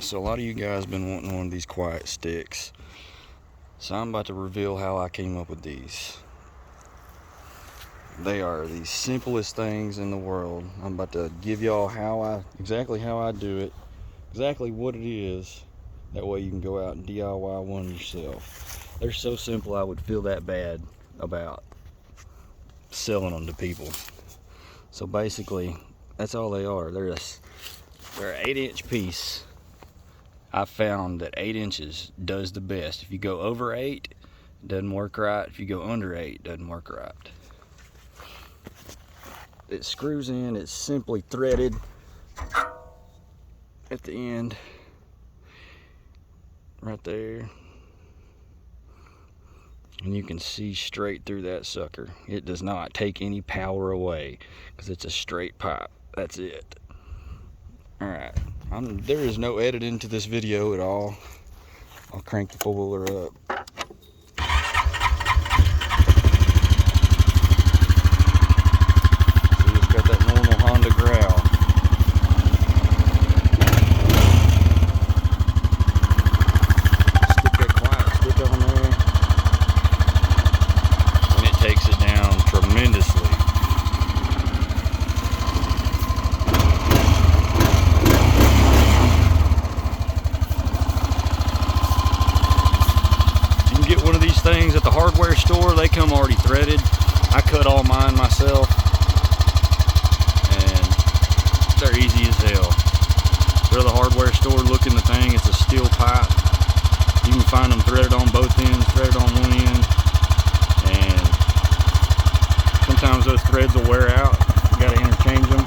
Alright, so a lot of you guys have been wanting one of these quiet sticks. So I'm about to reveal how I came up with these. They are the simplest things in the world. I'm about to give y'all exactly how I do it, exactly what it is. That way you can go out and DIY one yourself. They're so simple I would feel that bad about selling them to people. So basically, that's all they are. They're an 8-inch piece. I found that 8 inches does the best. If you go over 8, it doesn't work right. If you go under 8, it doesn't work right. It screws in, it's simply threaded at the end, right there. And you can see straight through that sucker. It does not take any power away because it's a straight pipe. That's it. Alright, there is no editing to this video at all. I'll crank the four-wheeler up. See, it's got that normal Honda growl. Stick that quiet stick on there, and it takes it down tremendously. One of these things at the hardware store. They come already threaded. I cut all mine myself, and they're easy as hell. Go to the hardware store, look in the thing. It's a steel pipe. You can find them threaded on both ends, threaded on one end, and sometimes those threads will wear out. You got to interchange them.